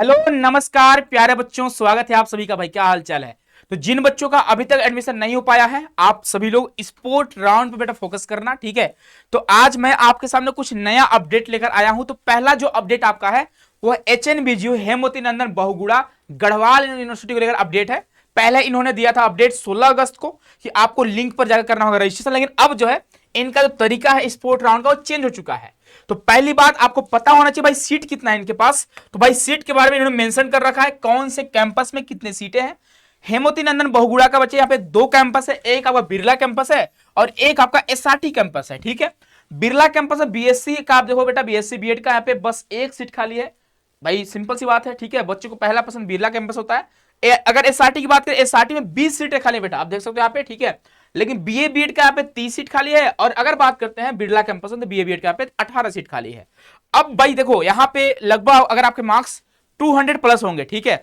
Hello नमस्कार प्यारे बच्चों, स्वागत है आप सभी का। भाई क्या हाल चाल है। तो जिन बच्चों का अभी तक एडमिशन नहीं हो पाया है, आप सभी लोग स्पोर्ट राउंड पे बेटा फोकस करना, ठीक है। तो आज मैं आपके सामने कुछ नया अपडेट लेकर आया हूं। तो पहला जो अपडेट आपका है वो HNBGU हेमवती नंदन बहुगुणा गढ़वाल यूनिवर्सिटी को लेकर अपडेट है। पहले इन्होंने दिया था अपडेट 16 अगस्त को कि आपको लिंक पर जाकर करना होगा रजिस्ट्रेशन, लेकिन अब जो है इनका जो तरीका है स्पोर्ट राउंड का वो चेंज हो चुका है। तो पहली बात आपको पता होना चाहिए भाई सीट कितना है इनके पास। तो भाई सीट के बारे में इन्होंने मेंशन कर रखा है कौन से कैंपस में कितने सीटें हैं। हेमवती नंदन बहुगुणा का बच्चे यहाँ पे 2 कैंपस है, एक आपका बिरला कैंपस है और एक आपका SRT कैंपस है, ठीक है। बिरला कैंपस है BSc का, आप देखो बेटा BSc बीएड का यहाँ पे बस 1 सीट खाली है। भाई सिंपल सी बात है, ठीक है। बच्चे को पहला पसंद बिरला कैंपस होता है। अगर SRT की बात करें, SRT में 20 सीटें खाली बेटा, आप देख सकते हो यहाँ पे, ठीक है। लेकिन BA बीएड का यहाँ पे 30 सीट खाली है। और अगर बात करते हैं बिरला कैंपस में, तो BA बीएड का यहाँ पे 18 सीट खाली है। अब भाई देखो यहाँ पे लगभग अगर आपके मार्क्स 200 प्लस होंगे, ठीक है,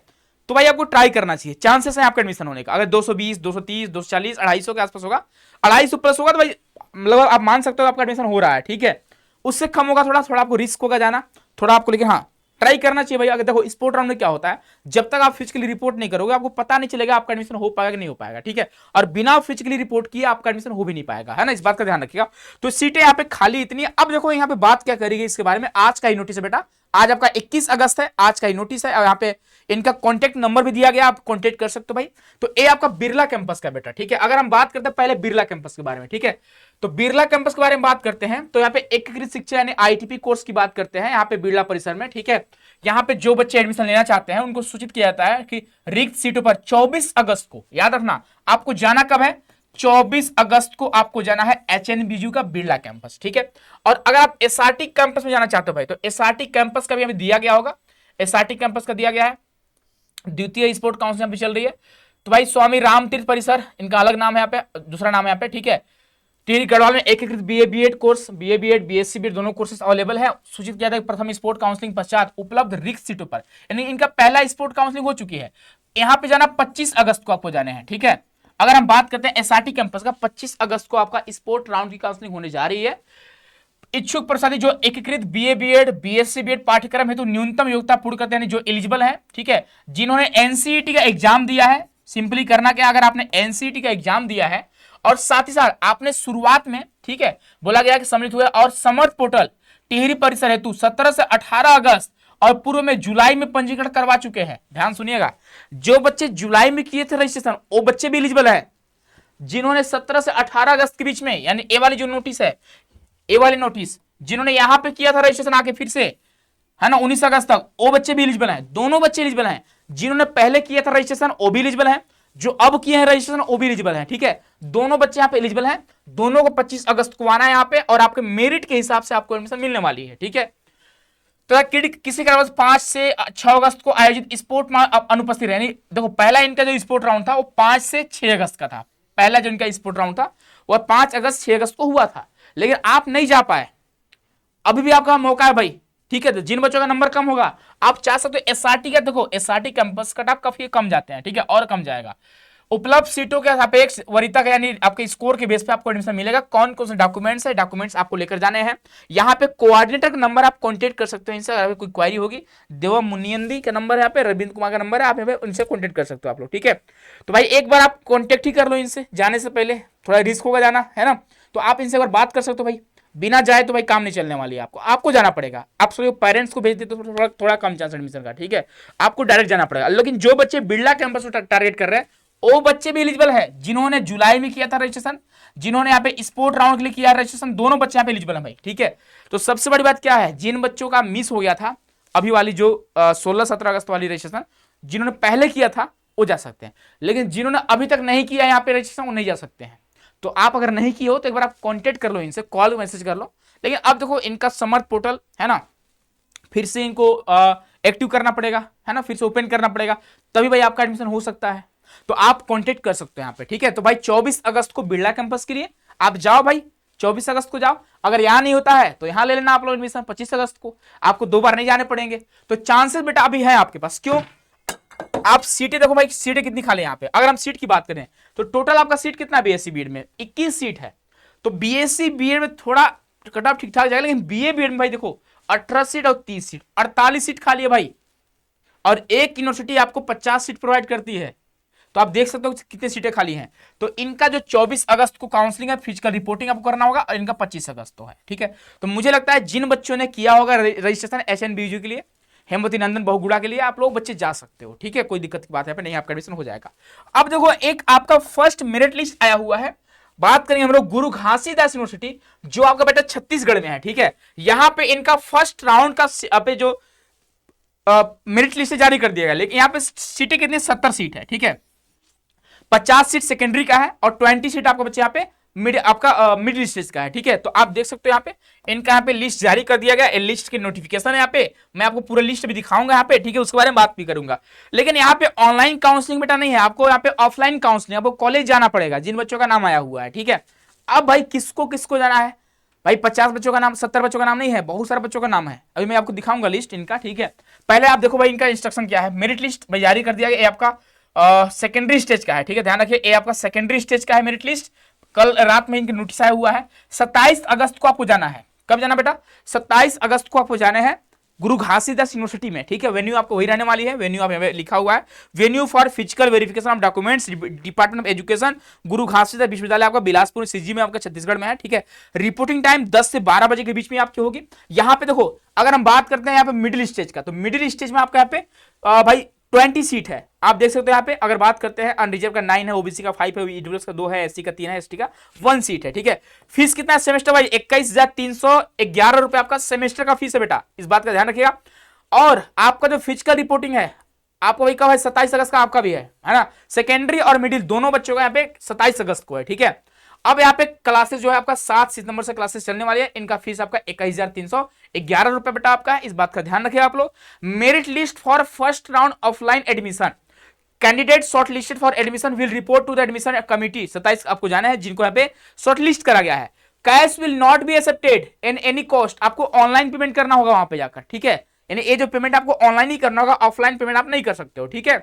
तो भाई आपको ट्राई करना चाहिए। चांसेस है आपका एडमिशन होने का। अगर 220, 230, 240, 250 के आसपास होगा, 250 प्लस होगा, तो भाई मतलब आप मान सकते हो आपका एडमिशन हो रहा है, ठीक है। उससे कम होगा थोड़ा थोड़ा आपको रिस्क होगा जाना थोड़ा आपको, लेकिन हाँ ट्राई करना चाहिए भाई। अगर देखो स्पोर्ट राउंड में क्या होता है, जब तक आप फिजिकली रिपोर्ट नहीं करोगे आपको पता नहीं चलेगा आपका एडमिशन हो पाएगा कि नहीं हो पाएगा, ठीक है। और बिना फिजिकली रिपोर्ट किए आपका एडमिशन हो भी नहीं पाएगा, है ना, इस बात का ध्यान रखिएगा। तो सीटें यहाँ पे खाली इतनी है। अब देखो यहाँ पे बात क्या करेगी इसके बारे में, आज का ही नोटिस है बेटा। आज आपका 21 अगस्त है, आज का ही नोटिस है। और यहाँ पे इनका कॉन्टेक्ट नंबर भी दिया गया, आप कॉन्टेक्ट कर सकते हो भाई। तो ये आपका बिरला कैंपस का बेटा, ठीक है। अगर हम बात करते हैं पहले बिरला कैंपस के बारे में, ठीक है, तो बिरला कैंपस के बारे में बात करते हैं। तो यहाँ पे एकीकृत शिक्षा यानी ITP कोर्स की बात करते हैं यहाँ पे बिरला परिसर में, ठीक है। यहाँ पे जो बच्चे एडमिशन लेना चाहते हैं उनको सूचित किया जाता है कि रिक्त सीटों पर 24 अगस्त को, याद रखना आपको जाना कब है, 24 अगस्त को आपको जाना है HNBGU का बिरला कैंपस, ठीक है। और अगर आप SRT कैंपस में जाना चाहते हो भाई, तो SRT कैंपस का भी हमें दिया गया होगा। SRT कैंपस का दिया गया है, द्वितीय स्पोर्ट काउंसिल यहाँ पे चल रही है। तो भाई स्वामी रामतीर्थ परिसर इनका अलग नाम है, यहाँ पे दूसरा नाम है यहाँ पे, ठीक है। टिहरी गढ़वाल में एकीकृत BA B Ed course, BA B Ed BSc B Ed दोनों कोर्सेज अवेलेबल है। सूचित किया था प्रथम स्पोर्ट काउंसलिंग पश्चात उपलब्ध रिक्त सीटों पर, यानी इनका पहला स्पोर्ट काउंसलिंग हो चुकी है। यहाँ पे जाना 25 अगस्त को आपको जाने हैं, ठीक है। अगर हम बात करते हैं SRT कैंपस का, 25 अगस्त को आपका स्पोर्ट राउंड की काउंसलिंग होने जा रही है। इच्छुक प्रसादी जो एकीकृत BA बीएड BSc बीएड पाठ्यक्रम हेतु न्यूनतम योग्यता पूर्ण करते हैं, जो एलिजिबल है, ठीक है, जिन्होंने NCET का एग्जाम दिया है। सिंपली करना क्या, अगर आपने NCET का एग्जाम दिया है और साथ ही साथ आपने शुरुआत में, ठीक है, बोला गया कि सम्मिलित हुए और समर्थ पोर्टल टिहरी परिसर हेतु 17 से 18 अगस्त और पूर्व में जुलाई में पंजीकरण करवा चुके हैं। ध्यान सुनिएगा, जो बच्चे जुलाई में किए थे रजिस्ट्रेशन वो बच्चे भी एलिजिबल है। जिन्होंने 17 से 18 अगस्त के बीच में, यानी ए वाली जो नोटिस है, ए वाली नोटिस जिन्होंने यहां पे किया था रजिस्ट्रेशन आके फिर से, है ना, 19 अगस्त तक, वो बच्चे भी एलिजिबल हैं। दोनों बच्चे एलिजिबल हैं। जिन्होंने पहले किया था रजिस्ट्रेशन वो भी एलिजिबल हैं, जो अब किए हैं रजिस्ट्रेशन वो भी एलिजिबल हैं, ठीक है। दोनों बच्चे यहाँ पे एलिजिबल हैं। दोनों को 25 अगस्त को आना है यहाँ पे, और आपके मेरिट के हिसाब से आपको एडमिशन मिलने वाली है, ठीक है। तो किसी के 5 से 6 अगस्त को आयोजित स्पोर्ट में अनुपस्थित रहनी। देखो पहला इनका जो स्पोर्ट राउंड था वो 5 से 6 अगस्त का था। पहला जो इनका स्पोर्ट राउंड था वो 5 अगस्त 6 अगस्त को हुआ था, लेकिन आप नहीं जा पाए। अभी भी आपका मौका है भाई, ठीक है। तो जिन बच्चों का नंबर कम होगा आप चाह सकते हो SRT का, देखो SRT कैंपस कट ऑफ काफी कम जाते हैं, ठीक है, और कम जाएगा। उपलब्ध सीटों के सापेक्ष वरीयता का यानी आपके स्कोर के बेस पे आपको एडमिशन मिलेगा। कौन कौन से डॉक्यूमेंट्स है, डॉक्यूमेंट्स आपको लेकर जाने हैं। यहाँ पे कोऑर्डिनेटर का नंबर आप कांटेक्ट कर सकते हो इनसे, अगर कोई क्वारी होगी। देवा मुनियंदी का नंबर है यहाँ पे, रविंद्र कुमार का नंबर है, आप यहाँ पे उनसे कांटेक्ट कर सकते हो आप लोग, ठीक है। तो भाई एक बार आप कांटेक्ट ही कर लो इनसे, जाने से पहले थोड़ा रिस्क होगा जाना, है ना। तो आप इनसे एक बार बात कर सकते हो भाई। बिना जाए तो भाई काम नहीं चलने वाली है, आपको जाना पड़ेगा। आप सभी पेरेंट्स को भेज देते तो थोड़ा कम चांस एडमिशन का, ठीक है। आपको डायरेक्ट जाना पड़ेगा। लेकिन जो बच्चे बिरला कैंपस को टारगेट कर रहे हैं वो बच्चे भी एलिजिबल है, जिन्होंने जुलाई में किया था रजिस्ट्रेशन, जिन्होंने यहाँ पे स्पोर्ट राउंड के लिए किया रजिस्ट्रेशन, दोनों बच्चे यहाँ पे एलिजिबल है भाई, ठीक है। तो सबसे बड़ी बात क्या है, जिन बच्चों का मिस हो गया था अभी वाली जो 16-17 अगस्त वाली रजिस्ट्रेशन, जिन्होंने पहले किया था वो जा सकते हैं, लेकिन जिन्होंने अभी तक नहीं किया यहाँ पे रजिस्ट्रेशन वो नहीं जा सकते हैं। तो आप अगर नहीं किए हो तो एक बार आप कॉन्टेक्ट कर लो इनसे, कॉल मैसेज कर लो। लेकिन अब देखो इनका समर्थ पोर्टल है ना, फिर से इनको एक्टिव करना पड़ेगा, है ना, फिर से ओपन करना पड़ेगा, तभी भाई आपका एडमिशन हो सकता है। तो आप कांटेक्ट कर सकते हैं यहाँ पे, ठीक है। तो भाई 24 अगस्त को बिरला कैंपस के लिए आप जाओ भाई, 24 अगस्त को जाओ। अगर यहां नहीं होता है तो यहां ले लेना आप लोग एडमिशन 25 अगस्त को, आपको 2 बार नहीं जाने पड़ेंगे। तो चांसेस बेटा अभी है आपके पास। क्यों, आप सीटें देखो भाई, सीटें कितनी खाली यहाँ पे। अगर हम सीट की बात करें तो टोटल आपका सीट कितना है BSc बीएड में, 21 सीट है। तो BSc बीएड में थोड़ा कट ऑफ ठीक ठाक जाएगा, लेकिन BA बीएड में भाई देखो 18 सीट और 30 सीट, 48 सीट खाली है भाई। और एक यूनिवर्सिटी आपको 50 सीट प्रोवाइड करती है। तो आप देख सकते हो कितनी सीटें खाली हैं। तो इनका जो 24 अगस्त को काउंसलिंग है, फिजिकल रिपोर्टिंग आपको करना होगा, और इनका 25 अगस्त को है, ठीक है। तो मुझे लगता है जिन बच्चों ने किया होगा रजिस्ट्रेशन एचएनबीयू के लिए, हेमवती नंदन बहुगुड़ा के लिए, आप लोग बच्चे जा सकते हो, ठीक है, कोई दिक्कत की बात है नहीं, आपका एडमिशन हो जाएगा। अब देखो एक आपका फर्स्ट मेरिट लिस्ट आया हुआ है। बात करेंगे हम लोग गुरु घासीदास यूनिवर्सिटी, जो आपका बेटा छत्तीसगढ़ में है, ठीक है। यहां पे इनका फर्स्ट राउंड का जो मेरिट लिस्ट जारी कर दिया गया, लेकिन यहाँ पे सीटें कितनी, 70 सीट है, ठीक है। 50 सीट सेकेंडरी का है और 20 सीट आपको बच्चे यहाँ पे मिडिल स्टेज का है, ठीक है। तो आप देख सकते हो यहाँ पे इनका यहाँ पे लिस्ट जारी कर दिया गया, लिस्ट की नोटिफिकेशन है यहाँ पे, मैं आपको पूरा लिस्ट भी दिखाऊंगा यहाँ पे, ठीक है, उसके बारे में बात भी करूंगा। लेकिन यहाँ पे ऑनलाइन काउंसलिंग बेटा नहीं है, आपको यहाँ पे ऑफलाइन काउंसलिंग, आपको कॉलेज जाना पड़ेगा जिन बच्चों का नाम आया हुआ है, ठीक है। अब भाई किसको किसको जाना है भाई, 50 बच्चों का नाम, 70 बच्चों का नाम नहीं है, बहुत सारे बच्चों का नाम है, अभी मैं आपको दिखाऊंगा लिस्ट इनका, ठीक है। पहले आप देखो भाई इनका इंस्ट्रक्शन क्या है। मेरिट लिस्ट भाई जारी कर दिया गया, ये आपका सेकेंडरी स्टेज का है, ठीक है, ध्यान रखिए, ये आपका सेकेंडरी स्टेज का है मेरिट लिस्ट। कल रात में इनकी नोटिस आया हुआ है। 27 अगस्त को आपको जाना है। कब जाना बेटा, 27 अगस्त को आपको जाना है गुरु घासीदास यूनिवर्सिटी में, ठीक है। वेन्यू आपको वही रहने वाली है, वेन्यू आप लिखा हुआ है, venue for physical verification of documents, department of education, गुरु घासीदास विश्वविद्यालय आपका बिलासपुर सीजी में आपका छत्तीसगढ़ में है, ठीक है। रिपोर्टिंग टाइम 10 से 12 बजे के बीच में आपकी होगी। यहाँ पे देखो अगर हम बात करते हैं यहाँ पे मिडिल स्टेज का, तो मिडिल स्टेज में आपका यहाँ पे भाई 20 सीट है, आप देख सकते हो यहाँ पे। अगर बात करते हैं अनरिजर्व का 9 है, ओबीसी का 5 है, ईडब्ल्यूएस का 2 है, एससी का 3 है, एसटी का 1 सीट है, ठीक है। फीस कितना है सेमेस्टर भाई, 21,311 रुपए आपका सेमेस्टर का फीस है बेटा, इस बात का ध्यान रखिएगा। और आपका जो फिजिकल रिपोर्टिंग है आपको वही कब है, 27 अगस्त का आपका भी है ना। सेकेंडरी और मिडिल दोनों बच्चों का यहाँ पे 27 अगस्त को है, ठीक है। अब यहाँ पे क्लासेस जो है आपका 7 सितंबर से क्लासेस चलने वाली है। इनका फीस आपका 21,311 रुपए बेटा आपका है, इस बात का ध्यान रखिए आप लोग। Merit list for first round offline admission, candidate shortlisted for admission will report to the admission committee. 27 आपको जाना है जिनको यहाँ पे शॉर्ट लिस्ट करा गया है। Cash will not be accepted in any cost, आपको ऑनलाइन पेमेंट करना होगा वहां पे जाकर, ठीक है। यानी ये जो पेमेंट आपको ऑनलाइन ही करना होगा, ऑफलाइन पेमेंट आप नहीं कर सकते हो, ठीक है।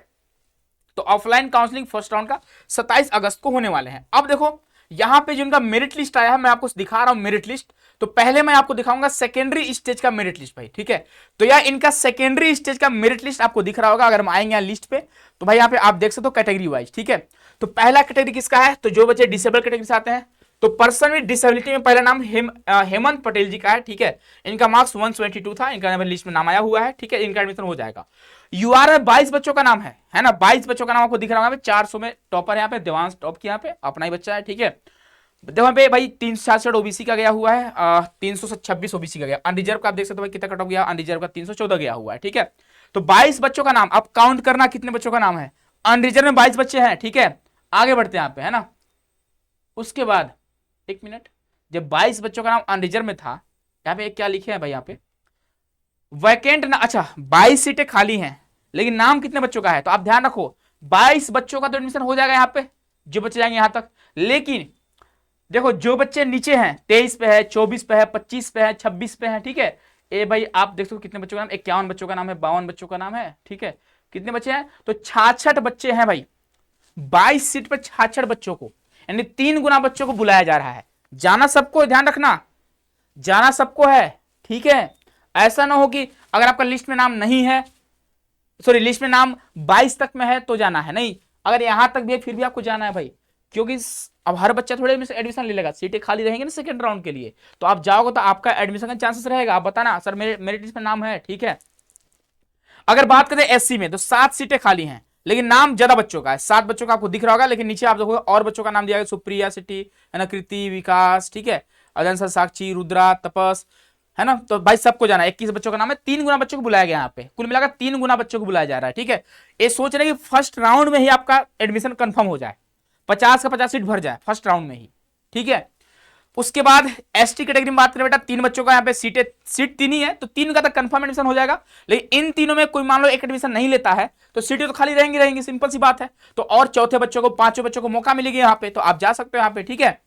तो ऑफलाइन काउंसलिंग फर्स्ट राउंड का 27 अगस्त को होने वाले हैं। अब देखो यहां पे जिनका मेरिट लिस्ट आया है, मैं आपको दिखा रहा हूं मेरिट लिस्ट। तो पहले मैं आपको दिखाऊंगा सेकेंडरी स्टेज का मेरिट लिस्ट भाई, ठीक है। तो यार इनका सेकेंडरी स्टेज का मेरिट लिस्ट आपको दिख रहा होगा। अगर हम आएंगे यहाँ लिस्ट पे तो भाई यहाँ पे आप देख सकते हो कैटेगरी वाइज, ठीक है। तो पहला कैटेगरी किसका है, तो जो बच्चे डिसेबल कैटेगरी से आते हैं, तो पर्सन विद डिसेबिलिटी में पहला नाम हेमंत पटेल जी का है, ठीक है। इनका मार्क्स 172 था, इनका लिस्ट में नाम आया हुआ है, ठीक है। इनका एडमिशन हो जाएगा। यूआर में 22 बच्चों का नाम है ना, 22 बच्चों का नाम आपको दिख रहा है। 400 में टॉपर यहाँ पे देवांश टॉप किया, यहाँ पे अपना ही बच्चा है, ठीक है। देखो पे भाई 366 ओबीसी का गया हुआ है, 326 ओबीसी का गया। अनरिजर्व का आप देख सकते हो भाई कितना कट ऑफ गया, अनरिजर्व का 314 गया हुआ है, ठीक है। तो 22 बच्चों का नाम, अब काउंट करना कितने बच्चों का नाम है। अनरिजर्व में 22 बच्चे हैं, ठीक है। आगे बढ़ते हैं यहाँ पे, है ना। उसके बाद एक मिनट, जब 22 बच्चों का नाम अनरिजर्व में था, यहाँ पे क्या लिखे हैं भाई, यहाँ पे वैकेंट ना, अच्छा 22 सीटें खाली हैं, लेकिन नाम कितने बच्चों का है। तो आप ध्यान रखो 22 बच्चों का तो एडमिशन हो जाएगा यहाँ पे, जो बच्चे जाएंगे यहाँ तक। लेकिन देखो जो बच्चे नीचे हैं 23 पे है, 24 पे है, 25 पे है, 26 पे है, ठीक है। ए भाई आप देख सकते हो कितने बच्चों का नाम, 51 बच्चों का नाम है, 52 बच्चों का नाम है, ठीक है। कितने बच्चे हैं, तो 66 बच्चे हैं भाई। 22 सीट पर 66 बच्चों को, यानी 3 गुना बच्चों को बुलाया जा रहा है। जाना सबको, ध्यान रखना, जाना सबको है, ठीक है। ऐसा ना हो कि अगर आपका लिस्ट में नाम नहीं है, सॉरी लिस्ट में नाम 22 तक में है तो जाना है, नहीं, अगर यहां तक भी है फिर भी आपको जाना है भाई, क्योंकि अब हर बच्चा थोड़े एडमिशन ले लेगा, सीटें खाली रहेंगे ना सेकंड राउंड के लिए, तो आप जाओगे तो आपका एडमिशन का चांसेस रहेगा। आप बताना सर मेरे लिस्ट में नाम है, ठीक है। अगर बात करें एससी में तो 7 सीटें खाली हैं, लेकिन नाम ज्यादा बच्चों का है, 7 बच्चों का आपको दिख रहा होगा, लेकिन नीचे आप देखोगे और बच्चों का नाम दिया गया, सुप्रिया सिटी है ना, कृति, विकास, ठीक है, अजंसा, साक्षी, रुद्रा, तपस, है ना। तो भाई सबको जाना है, 21 बच्चों का नाम है, 3 गुना बच्चों को बुलाया गया यहाँ पे, कुल मिलाकर 3 गुना बच्चों को बुलाया जा रहा है, ठीक है। ये सोच रहे कि फर्स्ट राउंड में ही आपका एडमिशन कंफर्म हो जाए, 50 का 50 सीट भर जाए फर्स्ट राउंड में ही, ठीक है। उसके बाद एसटी कैटेगरी में बात करें बेटा, 3 बच्चों का यहाँ पे सीट 3 ही है, तो 3 का तक कंफर्म एडमिशन हो जाएगा। लेकिन इन तीनों में कोई मान लो एक एडमिशन नहीं लेता है तो सीटें तो खाली रहेंगी, सिंपल सी बात है। तो और चौथे बच्चों को, 5वें बच्चों को मौका मिलेगी यहाँ पे, तो आप जा सकते हो यहाँ पे, ठीक है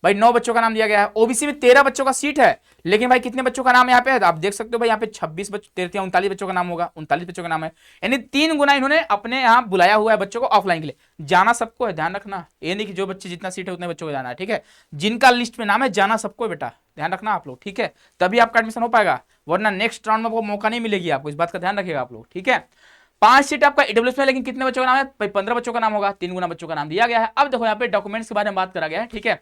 भाई। 9 बच्चों का नाम दिया गया है। ओबीसी में 13 बच्चों का सीट है, लेकिन भाई कितने बच्चों का नाम यहाँ पे है, आप देख सकते हो भाई यहाँ पे 26 बच्चों, 39 बच्चों का नाम होगा, 39 बच्चों का नाम है, यानी 3 गुना इन्होंने अपने यहाँ बुलाया हुआ है बच्चों को ऑफलाइन के लिए। जाना सबको है, ध्यान रखना, ये नहीं कि जो बच्चे जितना सीट है उतने बच्चों को जाना है, ठीक है। जिनका लिस्ट में नाम है जाना सबको बेटा, ध्यान रखना आप लोग, ठीक है, तभी आपका एडमिशन हो पाएगा, वरना नेक्स्ट राउंड में आपको मौका नहीं मिलेगी आपको, इस बात का ध्यान रखिएगा आप लोग, ठीक है। 5 सीट आपका ईडब्ल्यूएस में, लेकिन कितने बच्चों का नाम है भाई? 15 बच्चों का नाम होगा, 3 गुना बच्चों का नाम दिया गया है। अब देखो यहाँ पे डॉक्यूमेंट्स के बारे में बात करा गया है, ठीक है,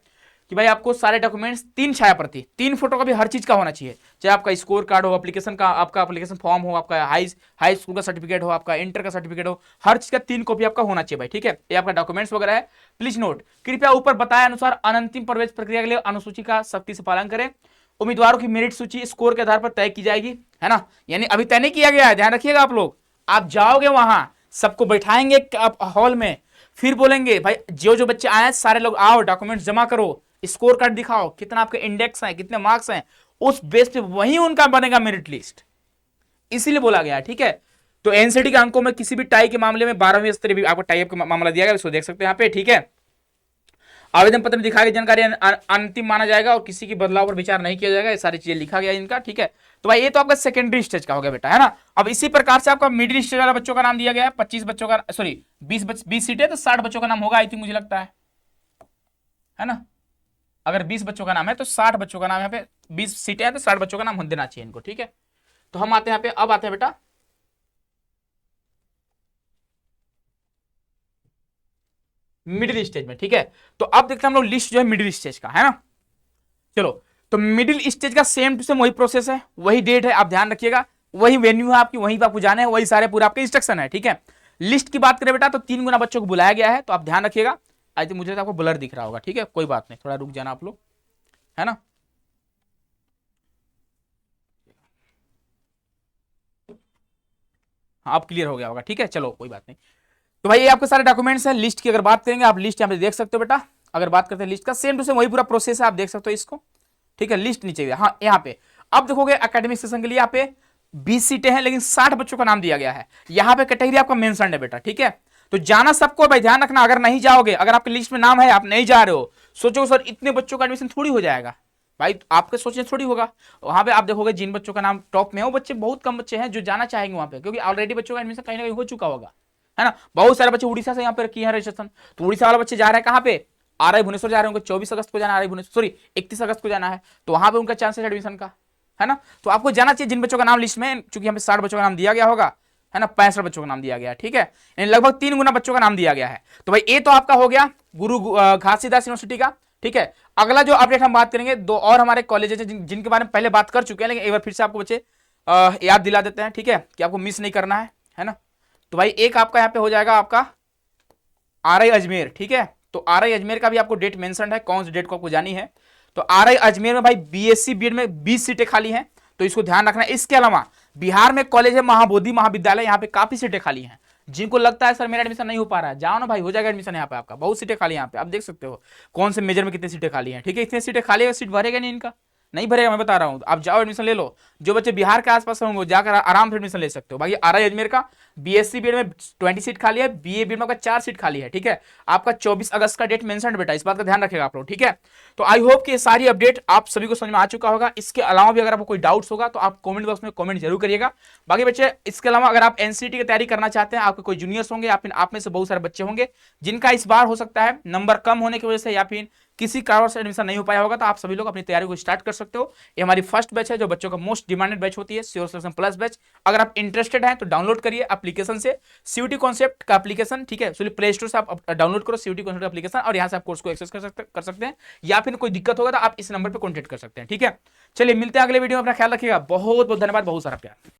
कि भाई आपको सारे डॉक्यूमेंट्स 3 छाया प्रति, 3 फोटो का भी हर चीज का होना चाहिए, चाहे आपका स्कोर कार्ड हो, एप्लीकेशन का, आपका एप्लीकेशन फॉर्म हो, आपका हाई स्कूल का सर्टिफिकेट हो, आपका इंटर का सर्टिफिकेट हो, हर चीज का 3 कॉपी आपका होना चाहिए भाई, ठीक है। ये आपका डॉक्यूमेंट्स वगैरह है। प्लीज नोट, कृपया ऊपर बताए अनुसार अंतिम प्रवेश प्रक्रिया के लिए अनुसूची का सख्ती से पालन करें। उम्मीदवारों की मेरिट सूची स्कोर के आधार पर तय की जाएगी, है ना, यानी अभी तय नहीं किया गया है, ध्यान रखिएगा आप लोग। आप जाओगे वहां, सबको बैठाएंगे हॉल में, फिर बोलेंगे भाई जो जो बच्चे आए सारे लोग आओ, डॉक्यूमेंट्स जमा करो, स्कोर कार्ड दिखाओ, कितना आपके इंडेक्स है, कितने मार्क्स हैं, उस बेस पे वही उनका बनेगा मेरिट लिस्ट, इसीलिए बोला गया है, ठीक है। तो एनसीटी के अंकों में किसी भी टाई के मामले में 12वीं स्तरीय भी आपको टाई अप का मामला दिया गया, इसको देख सकते हैं यहाँ पे, ठीक है। आवेदन पत्र में दिखाई गई जानकारी अंतिम माना जाएगा और किसी की बदलाव पर विचार नहीं किया जाएगा, ये सारी चीजें लिखा गया इनका, ठीक है। तो भाई ये तो आपका सेकेंडरी स्टेज का हो गया बेटा, है ना। अब इसी प्रकार से आपका मिडिल स्टेज वाला बच्चों का नाम दिया गया है, 25 बच्चों का, सॉरी 20 सीटें तो 60 बच्चों का नाम होगा, आई थिंक, मुझे लगता है ना। अगर 20 बच्चों का नाम है तो 60 बच्चों का नाम, यहाँ पे 20 सीटें हैं तो 60 बच्चों का नाम देना चाहिए इनको, ठीक है। तो हम आते हैं यहाँ पे, अब आते हैं बेटा मिडिल स्टेज में, ठीक है। तो अब देखते हैं हम लोग लिस्ट जो है मिडिल स्टेज का, है ना। चलो, तो मिडिल स्टेज का सेम टू सेम वही प्रोसेस है, वही डेट है, आप ध्यान रखिएगा, वही वेन्यू है आपकी, वहीं पर आपको जाना है, वही सारे पूरा आपके इंस्ट्रक्शन है, ठीक है। लिस्ट की बात करें बेटा तो 3 गुना बच्चों को बुलाया गया है, तो आप ध्यान रखिएगा। आई थिंक मुझे तो आपको ब्लर दिख रहा होगा, ठीक है, कोई बात नहीं, थोड़ा रुक जाना आप लोग, है ना। हाँ, अब क्लियर हो गया होगा, ठीक है, चलो कोई बात नहीं। तो भाई ये आपके सारे डॉक्यूमेंट्स हैं। लिस्ट की अगर बात करेंगे, आप लिस्ट यहाँ पे देख सकते हो बेटा। अगर बात करते हैं लिस्ट का, सेम टू सेम वही पूरा प्रोसेस है, आप देख सकते हो इसको, ठीक है। लिस्ट नीचे हाँ यहाँ पे अब देखोगे एकेडमिक सेशन के लिए यहाँ पे 20 सीटें हैं, लेकिन 60 बच्चों का नाम दिया गया है। यहाँ पे कैटेगरी आपका मेंशन है बेटा, ठीक है। तो जाना सबको भाई, ध्यान रखना, अगर नहीं जाओगे, अगर आपकी लिस्ट में नाम है, आप नहीं जा रहे हो, सोचो सर इतने बच्चों का एडमिशन थोड़ी हो जाएगा भाई, आपके सोचने थोड़ी होगा। वहां पे आप देखोगे जिन बच्चों का नाम टॉप में है वो बच्चे, बहुत कम बच्चे हैं जो जाना चाहेंगे वहां पे, क्योंकि ऑलरेडी बच्चों का एडमिशन कहीं ना कहीं हो चुका होगा, है ना। बहुत सारे बच्चे उड़ीसा से यहाँ पे किए हैं रजिस्ट्रेशन, तो उड़ीसा वाले बच्चे जा रहे हैं कहाँ पे, आरआई भुवनेश्वर जा रहे हैं, उनको 24 अगस्त को जाना है, आरआई भुवनेश्वर, सॉरी 31 अगस्त को जाना है, तो वहां पे उनका चांस है एडमिशन का, है ना। तो आपको जाना चाहिए जिन बच्चों का नाम लिस्ट में, चूंकि यहाँ पे 60 बच्चों का नाम दिया गया होगा, है ना, 65 बच्चों का नाम दिया गया है, ठीक है, यानी लगभग 3 गुना बच्चों का नाम दिया गया है। तो भाई ये तो आपका हो गया गुरु घासीदास यूनिवर्सिटी का, ठीक है। अगला जो अपडेट हम बात करेंगे, 2 और हमारे कॉलेजेस हैं जिनके बारे में पहले बात कर चुके हैं, लेकिन एक बार फिर से आपको बच्चे याद दिला देते हैं, ठीक है, कि आपको मिस नहीं करना है ना। तो भाई एक आपका यहाँ पे हो जाएगा आपका आरआई अजमेर, ठीक है। तो आरआई अजमेर का भी आपको डेट मेंशन है, कौन सी डेट को आपको जानी है। तो आरआई अजमेर में भाई बीएससी बीएड में 20 सीटें खाली हैं, तो इसको ध्यान रखना है। इसके अलावा बिहार में कॉलेज है महाबोधि महाविद्यालय, यहाँ पे काफी सीटें खाली हैं। जिनको लगता है सर मेरा एडमिशन नहीं हो पा रहा है, जाओ ना भाई, हो जाएगा एडमिशन यहाँ पे आपका, बहुत सीटें खाली यहाँ पे, आप देख सकते हो कौन से मेजर में कितनी सीटें खाली हैं, ठीक है। इतनी सीटें खाली है, सीट भरेगा नहीं, इनका नहीं भरेगा, मैं बता रहा हूँ। आप जाओ एडमिशन ले लो, जो बच्चे बिहार के आसपास होंगे जाकर आराम से एडमिशन ले सकते हो। बाकी आरआई अजमेर का बीएससी बीएड में 20 सीट खाली है, बीए बीएड में आपका 4 सीट खाली है, ठीक है। आपका 24 अगस्त का डेट मेंशन है बेटा, इस बात का ध्यान रखेगा आप लोग, ठीक है। तो आई होप कि ये सारी अपडेट आप सभी को समझ में आ चुका होगा। इसके अलावा भी अगर आपको कोई डाउट्स होगा तो आप कमेंट बॉक्स में कमेंट जरूर करिएगा। बाकी बच्चे इसके अलावा अगर आप एनसीटी की तैयारी करना चाहते हैं, आपके कोई जूनियर्स होंगे या फिर आप में से बहुत सारे बच्चे होंगे जिनका इस बार हो सकता है नंबर कम होने की वजह से या फिर किसी कारण से एडमिशन नहीं हो पाया होगा, तो आप सभी लोग अपनी तैयारी को स्टार्ट कर सकते हो। ये हमारी फर्स्ट बैच है जो बच्चों का मोस्ट डिमांडेड बैच होती है, श्योर सिलेक्शन प्लस बैच। अगर आप इंटरेस्टेड हैं तो डाउनलोड करिए एप्लीकेशन से सीयूटी कॉन्सेप्ट का एप्लीकेशन, ठीक है। प्ले स्टोर से आप डाउनलोड करो सीयूटी कॉन्सेप्ट का एप्लीकेशन, और यहाँ से आप कोर्स को एक्सेस कर सकते हैं, या फिर कोई दिक्कत होगा तो आप इस नंबर पर कॉन्टेक्ट कर सकते हैं, ठीक है। चलिए मिलते हैं अगले वीडियो में, अपना ख्याल रखिएगा, बहुत बहुत धन्यवाद, बहुत सारा प्यार।